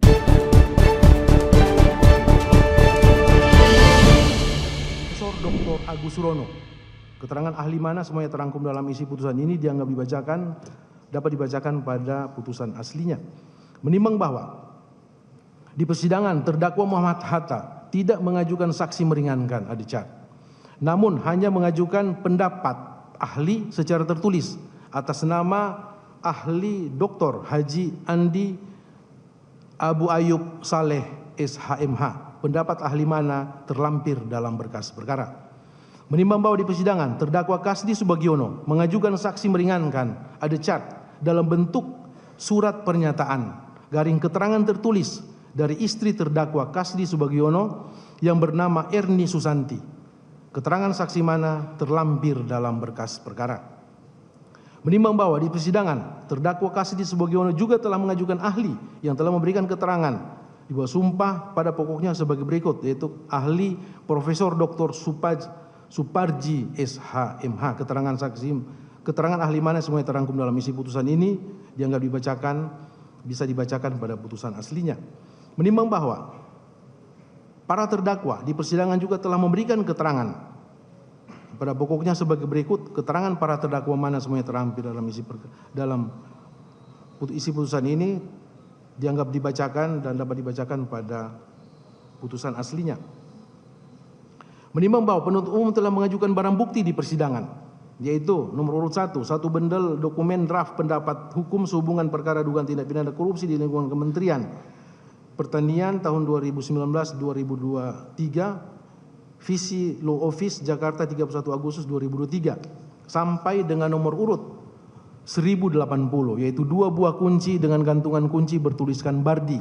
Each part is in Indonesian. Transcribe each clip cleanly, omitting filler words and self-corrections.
Profesor Dr. Agus Surono. Keterangan ahli mana semuanya terangkum dalam isi putusan ini dapat dibacakan pada putusan aslinya. Menimbang bahwa di persidangan terdakwa Muhammad Hatta tidak mengajukan saksi meringankan Adicat, namun hanya mengajukan pendapat ahli secara tertulis atas nama ahli Dr. Haji Andi Abu Ayub Saleh SHMH. Pendapat ahli mana terlampir dalam berkas perkara. Menimbang bahwa di persidangan terdakwa Kasdi Subagiono mengajukan saksi meringankan Adicat dalam bentuk surat pernyataan garing keterangan tertulis dari istri terdakwa Kasdi Subagiono yang bernama Erni Susanti. Keterangan saksi mana terlampir dalam berkas perkara. Menimbang bahwa di persidangan terdakwa Kasdi Subagiono juga telah mengajukan ahli yang telah memberikan keterangan di bawah sumpah pada pokoknya sebagai berikut, yaitu ahli Profesor Dr. Suparji SHMH. Keterangan ahli mana semuanya terangkum dalam isi putusan ini dianggap bisa dibacakan pada putusan aslinya. Menimbang bahwa para terdakwa di persidangan juga telah memberikan keterangan pada pokoknya sebagai berikut. Keterangan para terdakwa mana semuanya terampil dalam isi putusan ini dianggap dibacakan dan dapat dibacakan pada putusan aslinya. Menimbang bahwa penuntut umum telah mengajukan barang bukti di persidangan, yaitu nomor urut 1, satu bendel dokumen draft pendapat hukum sehubungan perkara dugaan tindak pidana korupsi di lingkungan Kementerian Pertanian tahun 2019-2023, Visi Law Office Jakarta 31 Agustus 2023, sampai dengan nomor urut 1080, yaitu 2 buah kunci dengan gantungan kunci bertuliskan Bardi.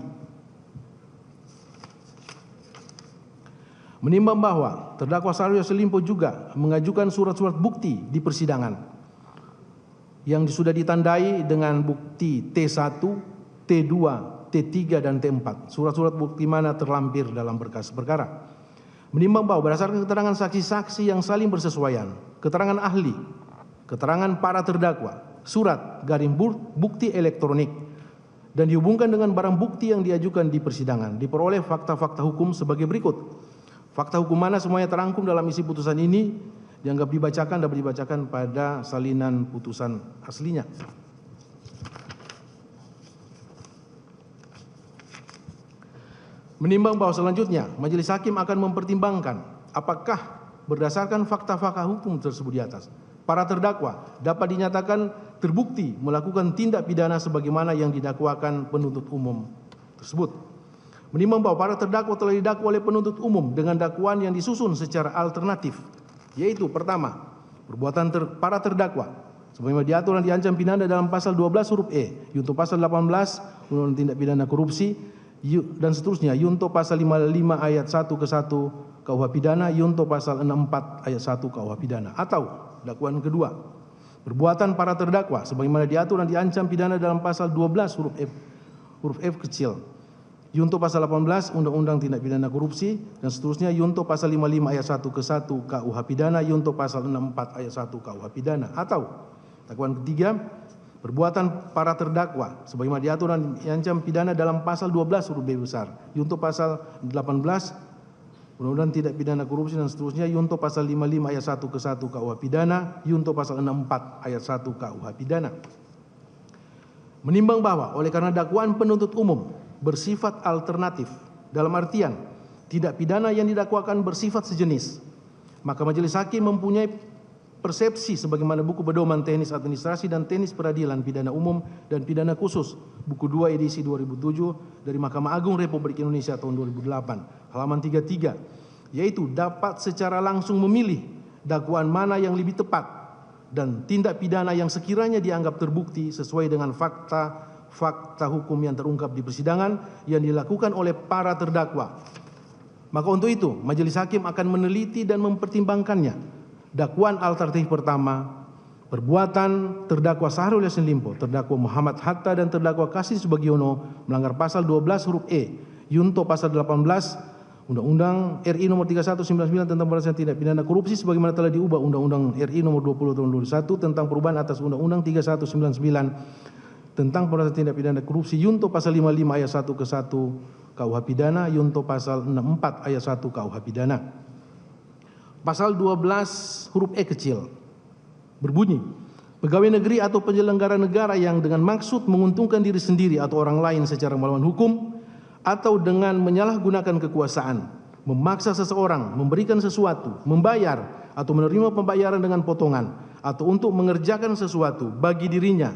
Menimbang bahwa terdakwa Syahrul Yassin Limpo juga mengajukan surat-surat bukti di persidangan yang sudah ditandai dengan bukti T1, T2, T3, dan T4. Surat-surat bukti mana terlampir dalam berkas perkara. Menimbang bahwa berdasarkan keterangan saksi-saksi yang saling bersesuaian, keterangan ahli, keterangan para terdakwa, surat garing bukti elektronik, dan dihubungkan dengan barang bukti yang diajukan di persidangan, diperoleh fakta-fakta hukum sebagai berikut. Fakta hukum mana semuanya terangkum dalam isi putusan ini dianggap dapat dibacakan pada salinan putusan aslinya. Menimbang bahwa selanjutnya majelis hakim akan mempertimbangkan apakah berdasarkan fakta-fakta hukum tersebut di atas, para terdakwa dapat dinyatakan terbukti melakukan tindak pidana sebagaimana yang didakwakan penuntut umum tersebut. Menimbang bahwa para terdakwa telah didakwa oleh penuntut umum dengan dakwaan yang disusun secara alternatif, yaitu pertama, perbuatan para terdakwa sebagaimana diatur dan diancam pidana dalam pasal 12 huruf E, yunto pasal 18 Undang-Undang Tindak Pidana Korupsi, dan seterusnya, yunto pasal 55 ayat 1 ke 1 KUH pidana, yunto pasal 64 ayat 1 KUH pidana. Atau dakwaan kedua, perbuatan para terdakwa sebagaimana diatur dan diancam pidana dalam pasal 12 huruf F kecil, yunto pasal 18 Undang-Undang Tindak Pidana Korupsi, dan seterusnya, yunto pasal 55 ayat 1 ke 1 KUH pidana, yunto pasal 64 ayat 1 KUH pidana. Atau dakwaan ketiga, perbuatan para terdakwa sebagaimana diatur dan diancam pidana dalam pasal 12 huruf B besar, yunto pasal 18 Undang-Undang Tindak Pidana Korupsi, dan seterusnya, yunto pasal 55 ayat 1 ke 1 KUH pidana, yunto pasal 64 ayat 1 KUH pidana. Menimbang bahwa oleh karena dakwaan penuntut umum bersifat alternatif, dalam artian tidak pidana yang didakwakan bersifat sejenis, maka majelis hakim mempunyai persepsi sebagaimana buku pedoman teknis administrasi dan teknis peradilan pidana umum dan pidana khusus buku 2 edisi 2007 dari Mahkamah Agung Republik Indonesia tahun 2008 halaman 33, yaitu dapat secara langsung memilih dakwaan mana yang lebih tepat dan tindak pidana yang sekiranya dianggap terbukti sesuai dengan fakta hukum yang terungkap di persidangan yang dilakukan oleh para terdakwa. Maka untuk itu, majelis hakim akan meneliti dan mempertimbangkannya. Dakwaan alternatif pertama, perbuatan terdakwa Syahrul Yassin Limpo, terdakwa Muhammad Hatta, dan terdakwa Kasdi Subagiono melanggar pasal 12 huruf E, yunto pasal 18 Undang-Undang RI nomor 3199 tentang pemberantasan tindak pidana korupsi sebagaimana telah diubah Undang-Undang RI nomor 20 tahun 2021 tentang perubahan atas Undang-Undang 3199 tentang pemberantasan tindak pidana korupsi yunto pasal 55 ayat 1 ke 1 KUH pidana, yunto pasal 64 ayat 1 KUH pidana. Pasal 12 huruf E kecil berbunyi, pegawai negeri atau penyelenggara negara yang dengan maksud menguntungkan diri sendiri atau orang lain secara melawan hukum atau dengan menyalahgunakan kekuasaan, memaksa seseorang, memberikan sesuatu, membayar atau menerima pembayaran dengan potongan atau untuk mengerjakan sesuatu bagi dirinya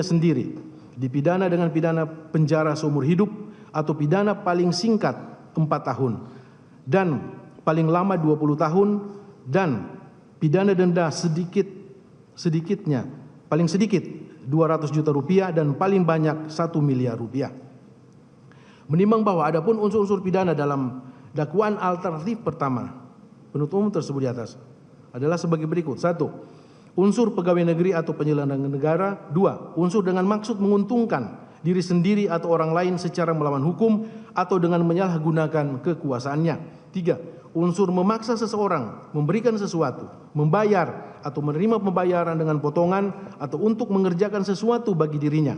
sendiri, dipidana dengan pidana penjara seumur hidup atau pidana paling singkat 4 tahun dan paling lama 20 tahun dan pidana denda sedikitnya paling sedikit 200 juta rupiah dan paling banyak 1 miliar rupiah. Menimbang bahwa adapun unsur-unsur pidana dalam dakwaan alternatif pertama penuntut umum tersebut di atas adalah sebagai berikut. 1. Unsur pegawai negeri atau penyelenggara negara. 2. Unsur dengan maksud menguntungkan diri sendiri atau orang lain secara melawan hukum atau dengan menyalahgunakan kekuasaannya. 3. Unsur memaksa seseorang, memberikan sesuatu, membayar atau menerima pembayaran dengan potongan atau untuk mengerjakan sesuatu bagi dirinya.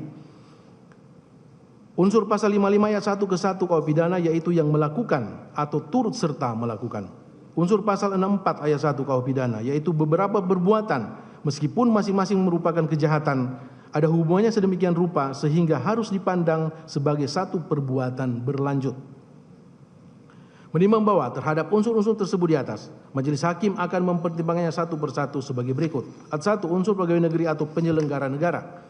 Unsur pasal 55 ayat 1 ke 1 KUH pidana yaitu yang melakukan atau turut serta melakukan. Unsur pasal 64 ayat 1 KUH pidana yaitu beberapa perbuatan meskipun masing-masing merupakan kejahatan ada hubungannya sedemikian rupa sehingga harus dipandang sebagai satu perbuatan berlanjut. Menimbang bahwa terhadap unsur-unsur tersebut di atas, majelis hakim akan mempertimbangkannya satu persatu sebagai berikut. 1. Unsur pegawai negeri atau penyelenggara negara.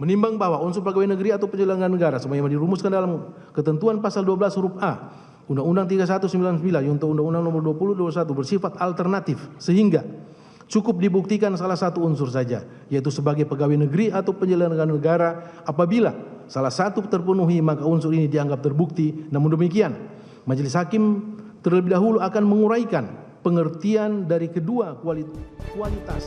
Menimbang bahwa unsur pegawai negeri atau penyelenggara negara sebagaimana dirumuskan dalam ketentuan pasal 12 huruf A Undang-Undang 3199 untuk Undang-Undang Nomor 20/21 bersifat alternatif sehingga cukup dibuktikan salah satu unsur saja, yaitu sebagai pegawai negeri atau penyelenggara negara. Apabila salah satu terpenuhi maka unsur ini dianggap terbukti. Namun demikian, majelis hakim terlebih dahulu akan menguraikan pengertian dari kedua kualitas